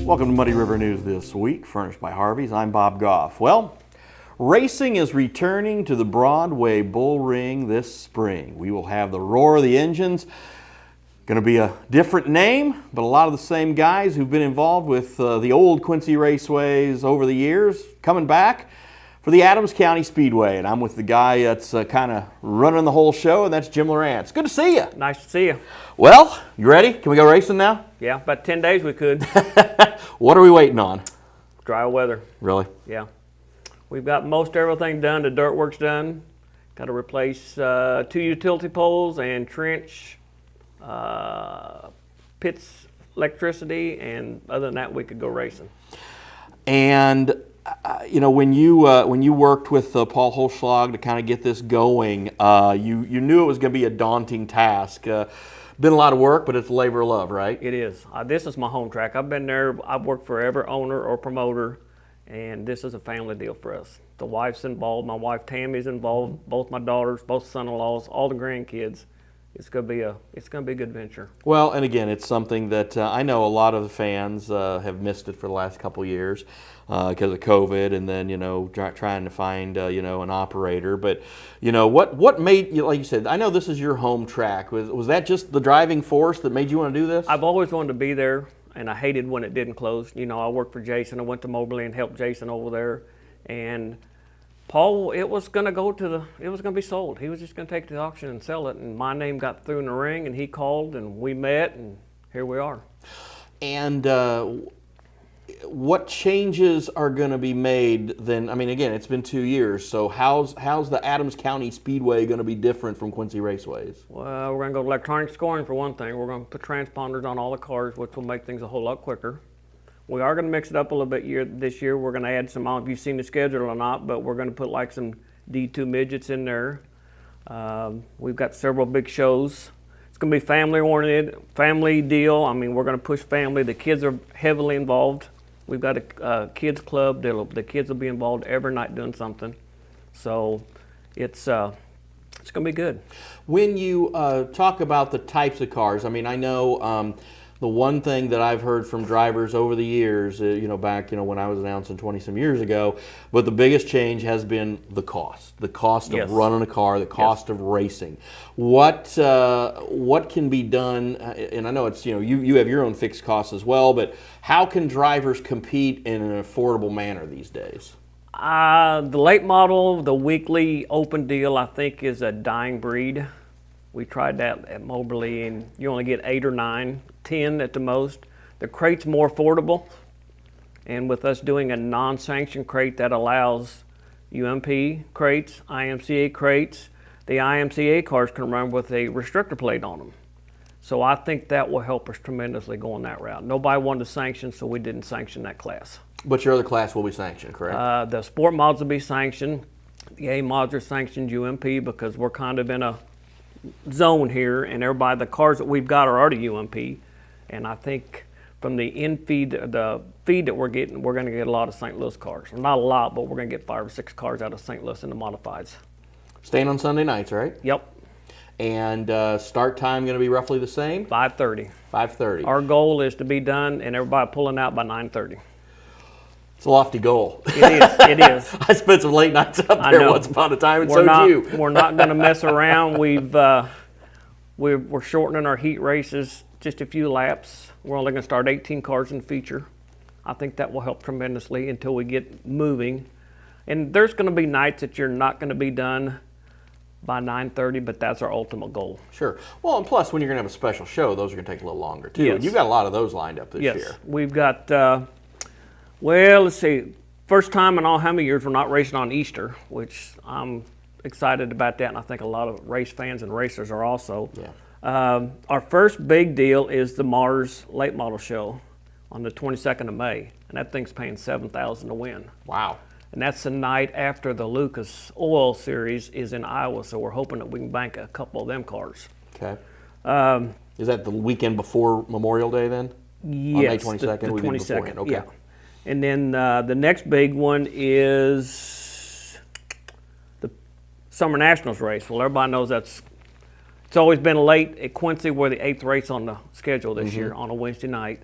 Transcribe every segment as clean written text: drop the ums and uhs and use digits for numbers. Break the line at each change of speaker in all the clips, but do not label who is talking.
Welcome to Muddy River News this week, furnished by Harvey's. I'm Bob Goff. Well, racing is returning to the Broadway Bull Ring this spring. We will have the roar of the engines. Going to be a different name, but a lot of the same guys who've been involved with the old Quincy raceways over the years coming back for the Adams County Speedway. And I'm with the guy that's kind of running the whole show, and that's Jim Lieurance. Good to see you.
Nice to see you.
Well, you ready? Can we go racing now?
Yeah, about 10 days we could.
What are we waiting on?
Dry weather.
Really?
Yeah. We've got most everything done. The dirt work's done. Got to replace 2 utility poles and trench, pits, electricity, and other than that, we could go racing.
And you know, when you worked with Paul Holschlag to kind of get this going, you knew it was going to be a daunting task. Been a lot of work, but it's a labor of love, right?
It is. This is my home track. I've been there. I've worked for every owner or promoter, and this is a family deal for us. The wife's involved. My wife Tammy's involved. Both my daughters, both son-in-laws, all the grandkids. It's gonna be a good venture.
Well, and again, it's something that I know a lot of the fans have missed it for the last couple of years because of COVID, and then trying to find an operator. But what made you, like you said, I know this is your home track. Was that just the driving force that made you want to do this?
I've always wanted to be there, and I hated when it didn't close. I worked for Jason. I went to Moberly and helped Jason over there, and Paul, it was going to be sold. He was just going to take it to the auction and sell it, and my name got through in the ring, and he called, and we met, and here we are.
And what changes are going to be made then? I mean, again, it's been 2 years, so how's the Adams County Speedway going to be different from Quincy Raceways?
Well, we're going to go electronic scoring for one thing. We're going to put transponders on all the cars, which will make things a whole lot quicker. We are going to mix it up a little bit this year. We're going to add some, I don't know if you've seen the schedule or not, but we're going to put like some D2 midgets in there. We've got several big shows. It's going to be family-oriented, family deal. I mean, we're going to push family. The kids are heavily involved. We've got a kids club. The kids will be involved every night doing something. So it's going to be good. When
you talk about the types of cars, I mean, I know the one thing that I've heard from drivers over the years, back when I was announcing 20-some years ago, but the biggest change has been the cost
Yes.
of running a car, the cost of racing. What can be done? And I know it's you have your own fixed costs as well, but how can drivers compete in an affordable manner these days?
The late model, the weekly open deal, I think is a dying breed. We tried that at Moberly, and you only get 8 or 9, 10 at the most. The crate's more affordable, and with us doing a non-sanctioned crate that allows UMP crates, IMCA crates, the IMCA cars can run with a restrictor plate on them. So I think that will help us tremendously going that route. Nobody wanted to sanction, so we didn't sanction that class.
But your other class will be sanctioned, correct?
The sport mods will be sanctioned. The A mods are sanctioned UMP because we're kind of in a zone here, and everybody, the cars that we've got are already UMP, and I think from the feed that we're getting, we're going to get a lot of St. Louis cars. Well, not a lot, but we're going to get 5 or 6 cars out of St. Louis in the modifieds.
Staying on Sunday nights, right?
Yep.
And start time going to be roughly the same?
5:30.
5:30.
Our goal is to be done and everybody pulling out by 9:30.
It's a lofty goal.
It is. It is.
I spent some late nights up there once upon a time, and so did you.
We're not going to mess around. We're shortening our heat races just a few laps. We're only going to start 18 cars in feature. I think that will help tremendously until we get moving. And there's going to be nights that you're not going to be done by 9:30, but that's our ultimate goal.
Sure. Well, and plus, when you're going to have a special show, those are going to take a little longer, too.
Yes.
And you've got a lot of those lined up this year.
Yes. We've got, well, let's see, first time in how many years we're not racing on Easter, which I'm excited about that, and I think a lot of race fans and racers are also.
Yeah.
Our first big deal is the Mars Late Model Show on the 22nd of May, and that thing's paying $7,000 to win.
Wow.
And that's the night after the Lucas Oil Series is in Iowa, so we're hoping that we can bank a couple of them cars.
Okay. Is that the weekend before Memorial Day then?
Yes,
on May 22nd?
the 22nd,
okay.
yeah. And then the next big one is the Summer Nationals race. Well, everybody knows it's always been late at Quincy. We're the 8th race on the schedule this year on a Wednesday night.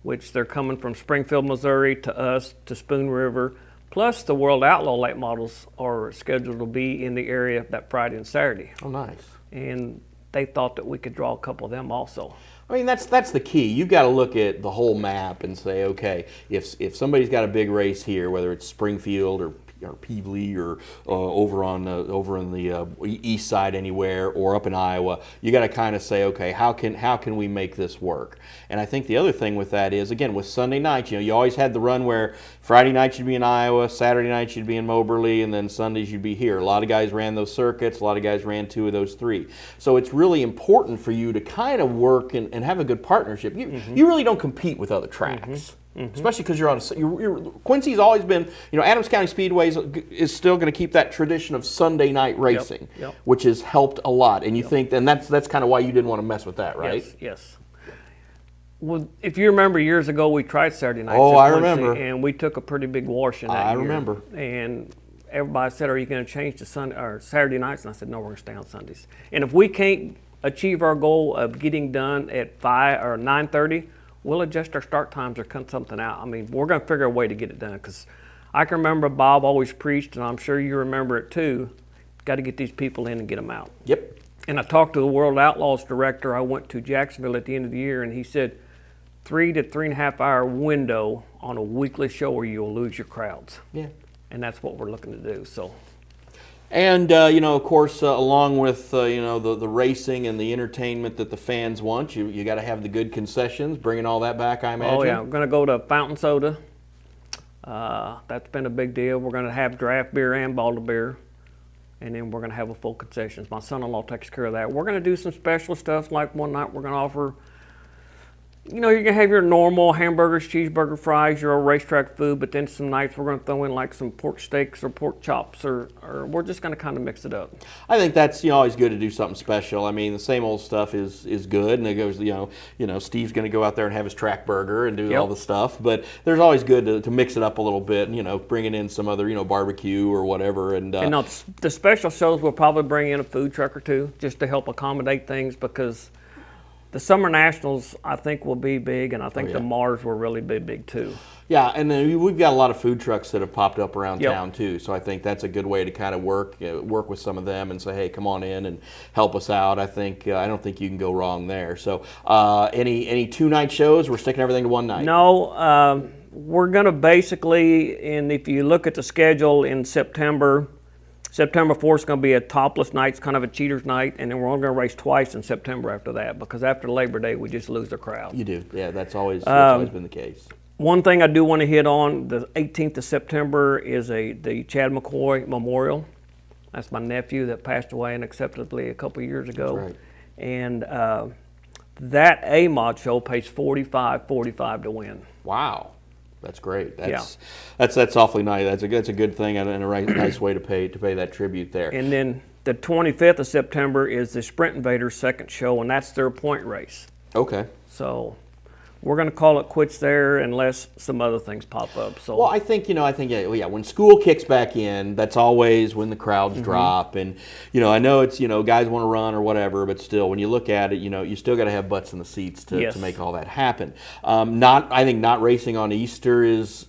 which they're coming from Springfield, Missouri to us, to Spoon River. Plus, the World Outlaw late models are scheduled to be in the area that Friday and Saturday.
Oh, nice.
And they thought that we could draw a couple of them also.
I mean, that's the key. You've got to look at the whole map and say, okay, if somebody's got a big race here, whether it's Springfield or Peevely or over on the east side anywhere, or up in Iowa, you got to kind of say, okay, how can we make this work? And I think the other thing with that is, again, with Sunday nights, you always had the run where Friday nights you'd be in Iowa, Saturday nights you'd be in Moberly, and then Sundays you'd be here. A lot of guys ran those circuits. A lot of guys ran 2 of those 3. So it's really important for you to kind of work and have a good partnership. You really don't compete with other tracks. Especially because you're on. Quincy's always been, Adams County Speedway is still going to keep that tradition of Sunday night racing, which has helped a lot. And you think, and that's kind of why you didn't want to mess with that, right?
Yes. Well, if you remember years ago, we tried Saturday nights.
Oh, I
Quincy,
remember.
and we took a pretty big washing that year.
I remember.
And everybody said, "Are you going to change to Sunday or Saturday nights?" And I said, "No, we're going to stay on Sundays." And if we can't achieve our goal of getting done at 5 or 9:30. We'll adjust our start times or cut something out. I mean, we're going to figure a way to get it done, because I can remember Bob always preached, and I'm sure you remember it too, got to get these people in and get them out.
Yep.
And I talked to the World Outlaws director. I went to Jacksonville at the end of the year, and he said 3 to 3.5 hour window on a weekly show or you'll lose your crowds.
Yeah.
And that's what we're looking to do. So.
And, of course, along with, the racing and the entertainment that the fans want, you got to have the good concessions, bringing all that back, I imagine.
Oh, yeah. We're going to go to fountain soda. That's been a big deal. We're going to have draft beer and bottled beer. And then we're going to have a full concessions. My son-in-law takes care of that. We're going to do some special stuff, like one night we're going to offer, you're going to have your normal hamburgers, cheeseburger, fries, your old racetrack food, but then some nights we're going to throw in like some pork steaks or pork chops, or we're just going to kind of mix it up. I
think that's always good to do something special. I mean, the same old stuff is good, and it goes, Steve's going to go out there and have his track burger and do all the stuff, but there's always good to mix it up a little bit, and, bringing in some other, barbecue or whatever. And
now the special shows we'll probably bring in a food truck or two just to help accommodate things, because the Summer Nationals, I think, will be big, and I think the Mars will really be big, too.
Yeah, and then we've got a lot of food trucks that have popped up around town, too, so I think that's a good way to kind of work with some of them and say, hey, come on in and help us out. I don't think you can go wrong there. So any 2-night shows? We're sticking everything to one night?
No, we're going to basically, and if you look at the schedule in September 4th is going to be a topless night. It's kind of a cheater's night, and then we're only going to race twice in September after that, because after Labor Day, we just lose the crowd.
You do. Yeah, that's always been the case.
One thing I do want to hit on, the 18th of September is the Chad McCoy Memorial. That's my nephew that passed away unacceptably a couple of years ago.
That's right.
And that A-Mod show pays $45 to win.
Wow. That's great. That's awfully nice. That's a good thing and a nice way to pay that tribute there.
And then the 25th of September is the Sprint Invaders' second show, and that's their point race.
Okay.
So we're going to call it quits there unless some other things pop up. So.
Well, I think when school kicks back in, that's always when the crowds drop, and I know it's guys want to run or whatever, but still, when you look at it, you still got to have butts in the seats to make all that happen. I think not racing on Easter is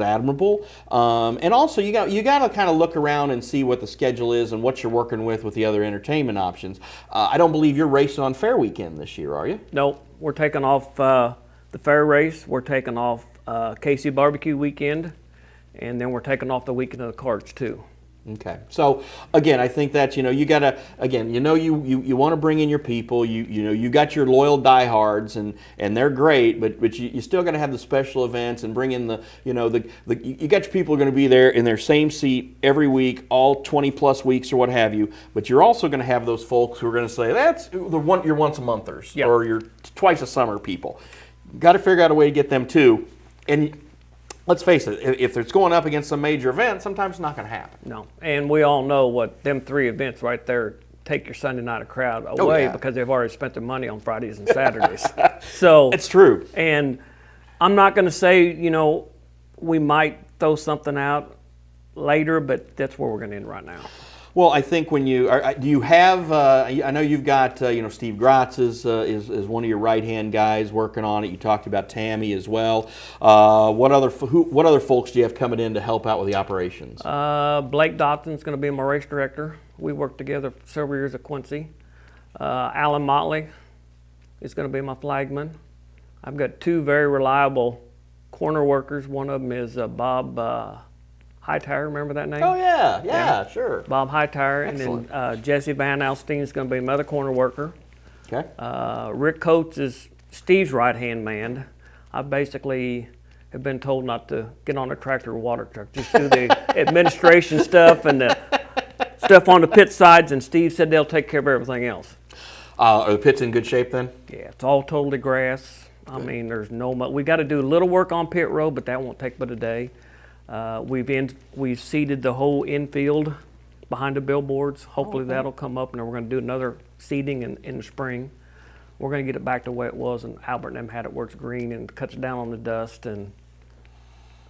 admirable, and also you got to kind of look around and see what the schedule is and what you're working with the other entertainment options. I don't believe you're racing on Fair Weekend this year, are you?
No, we're taking off the fair race. We're taking off KC Barbecue weekend, and then we're taking off the weekend of the carts too.
Okay. So again, I think that you gotta you want to bring in your people. You got your loyal diehards, and they're great, but you still got to have the special events and bring in you got your people who are going to be there in their same seat every week, all 20 plus weeks or what have you. But you're also going to have those folks who are going to say that's your once a monthers or your twice a summer people. Got to figure out a way to get them too. And let's face it, if it's going up against some major event, sometimes it's not going to happen.
No, and we all know what them 3 events right there take your Sunday night crowd away because they've already spent their money on Fridays and Saturdays. So
it's true.
And I'm not going to say, we might throw something out later, but that's where we're going to end right now.
Well, I think when you do you have I know you've got Steve Gratz is one of your right hand guys working on it. You talked about Tammy as well. What other folks do you have coming in to help out with the operations?
Blake Dotson's going to be my race director. We worked together for several years at Quincy. Alan Motley is going to be my flagman. I've got two very reliable corner workers. One of them is Bob Hightower, remember that name?
Oh, yeah, sure.
Bob Hightower.
Excellent.
And then Jesse Van Alstine is going to be another corner worker.
Okay.
Rick Coates is Steve's right-hand man. I basically have been told not to get on a tractor or water truck, just do the administration stuff and the stuff on the pit sides, and Steve said they'll take care of everything else.
Are the pits in good shape then?
Yeah, it's all totally grass. I mean, there's no we got to do a little work on pit road, but that won't take but a day. We've seeded the whole infield behind the billboards. Hopefully that'll come up, and then we're going to do another seeding in the spring. We're going to get it back to the way it was, and Albert and them had it where it's green and cuts down on the dust, and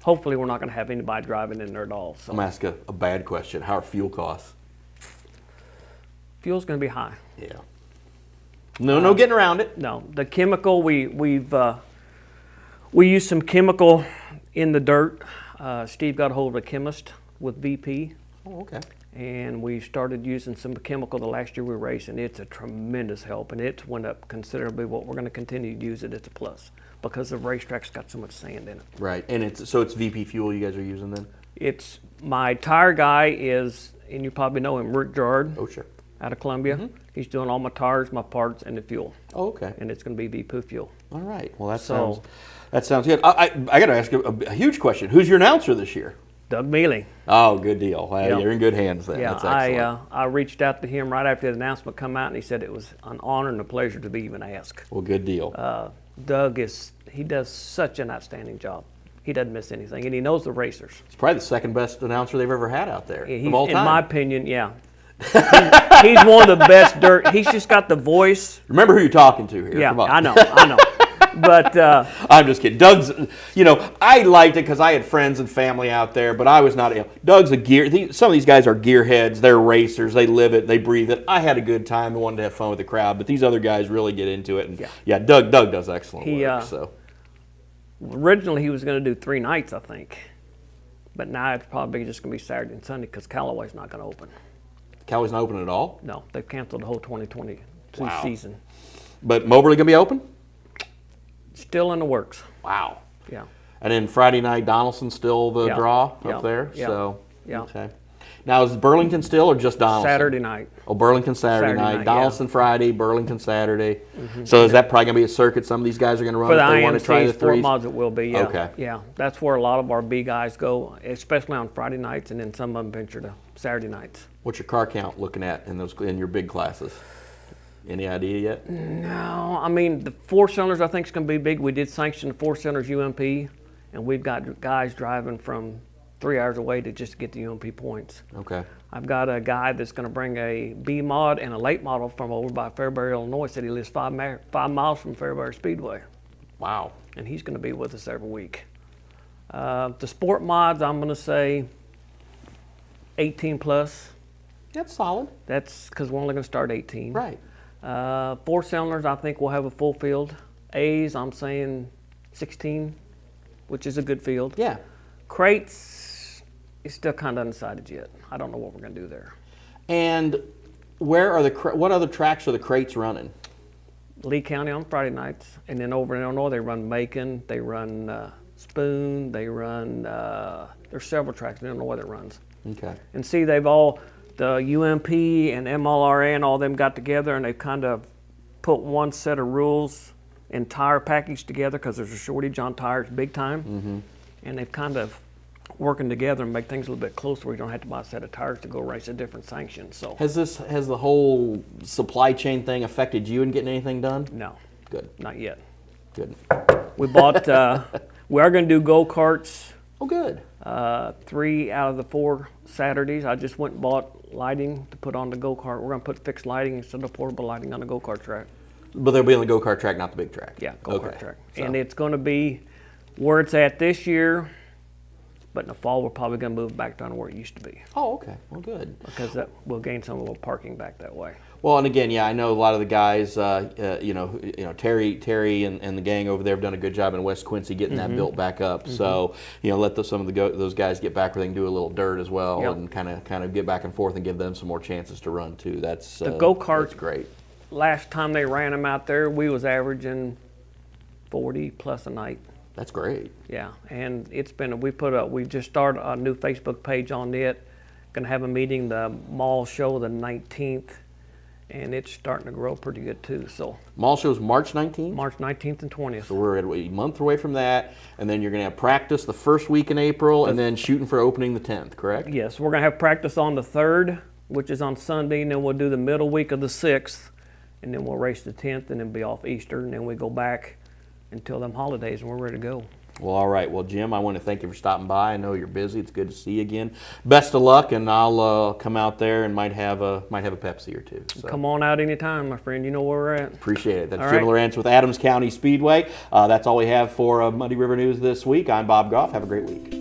hopefully we're not going to have anybody driving in there at all. So
I'm going to ask a bad question. How are fuel costs?
Fuel's going to be high.
Yeah. No getting around it.
No, the chemical we use some chemical in the dirt. Steve got a hold of a chemist with VP.
Oh, okay.
And we started using some chemical the last year we were racing. It's a tremendous help, and it's went up considerably. What we're going to continue to use it. It's a plus because the racetrack's got so much sand in it.
Right, and it's VP fuel you guys are using then?
It's my tire guy is, and you probably know him, Rick Jard.
Oh, sure.
Out of Columbia.
Mm-hmm.
He's doing all my tires, my parts, and the fuel.
Oh, okay.
And it's going to be VP fuel.
All right. Well, that sounds good. I got to ask you a huge question. Who's your announcer this year?
Doug Mealy.
Oh, good deal. Well,
Yeah.
You're in good hands then.
Yeah,
That's excellent.
I reached out to him right after the announcement come out, and he said it was an honor and a pleasure to be even asked.
Well, good deal.
Doug he does such an outstanding job. He doesn't miss anything, and he knows the racers.
He's probably the second best announcer they've ever had out there of all time.
In my opinion, yeah. He's one of the best dirt. He's just got the voice.
Remember who you're talking to here.
Yeah,
Come on.
I know. But
I'm just kidding. Doug's, I liked it because I had friends and family out there, but I was not. Doug's some of these guys are gearheads. They're racers. They live it. They breathe it. I had a good time and wanted to have fun with the crowd, but these other guys really get into it. And yeah, Doug does excellent work. So
originally he was going to do 3 nights, I think, but now it's probably just going to be Saturday and Sunday because Callaway's not going to open.
Callaway's not open at all?
No, they've canceled the whole 2022
Wow.
season.
But Moberly going to be open?
Still in the works.
Wow.
Yeah.
And then Friday night, Donaldson's still the draw
Yeah.
up there?
Yeah.
So,
Yeah.
okay. Now, is Burlington still or just Donaldson?
Saturday night.
Oh, Burlington Saturday
Saturday
night.
night,
Donaldson Friday, Burlington Saturday. So is that probably going to be a circuit some of these guys are going to run
For the
if they want to try the
IMCs, Fort
threes?
Mods it will be, yeah.
Okay.
Yeah, that's where a lot of our B guys go, especially on Friday nights, and then some of them venture to Saturday nights.
What's your car count looking at in your big classes? Any idea yet?
No, I mean, the 4-cylinders I think is going to be big. We did sanction the 4-cylinders UMP, and we've got guys driving from 3 hours away to just get the UMP points.
Okay.
I've got a guy that's going to bring a B mod and a late model from over by Fairbury, Illinois. Said he lives 5 miles from Fairbury Speedway.
Wow.
And he's going to be with us every week. The sport mods, I'm going to say 18 plus.
That's solid.
That's because we're only going to start 18.
Right.
4-cylinders, I think we'll have a full field. A's, I'm saying 16, which is a good field.
Yeah.
Crates, it's still kind of undecided yet. I don't know what we're going to do there.
And what other tracks are the crates running?
Lee County on Friday nights, and then over in Illinois they run Macon, they run Spoon, they run. There's several tracks in Illinois that runs.
Okay.
And see, they've all the UMP and MRN, all them got together, and they've kind of put one set of rules and tire package together because there's a shortage on tires big time, and they've kind of working together and make things a little bit closer where you don't have to buy a set of tires to go race a different sanction. So
Has the whole supply chain thing affected you in getting anything done?
no,
Good.
not yet.
Good.
We bought. We are going to do go-karts.
Oh, good.
3 out of the 4 Saturdays. I just went and bought lighting to put on the go-kart. We're going to put fixed lighting instead of portable lighting on the go-kart track.
But they'll be on the go-kart track, not the big track.
Yeah, go-kart
Okay.
track.
So-
And it's going to be where it's at this year. But in the fall, we're probably going to move back down to where it used to be.
Oh, okay. Well, good.
Because we'll gain some of the parking back that way.
Well, and again, yeah, I know a lot of the guys, Terry and the gang over there have done a good job in West Quincy getting that built back up. So, let some of those guys get back where they can do a little dirt as well, and kind of get back and forth and give them some more chances to run too. That's
the go-karts.
That's great.
Last time they ran them out there, we was averaging 40 plus a night.
That's great.
Yeah, and it's been, we just started a new Facebook page on it. Going to have a meeting the mall show the 19th, and it's starting to grow pretty good too. So
mall show's March 19th?
March 19th and 20th.
So we're a month away from that, and then you're going to have practice the first week in April, and then shooting for opening the 10th, correct?
Yes, we're going to have practice on the 3rd, which is on Sunday, and then we'll do the middle week of the 6th, and then we'll race the 10th, and then be off Easter, and then we go back until them holidays, and we're ready to go.
Well, all right. Well, Jim, I want to thank you for stopping by. I know you're busy. It's good to see you again. Best of luck, and I'll come out there and might have a Pepsi or two. So.
Come on out anytime, my friend. You know where we're at.
Appreciate it. That's
all
Jim
right.
Lieurance with Adams County Speedway. That's all we have for Muddy River News this week. I'm Bob Goff. Have a great week.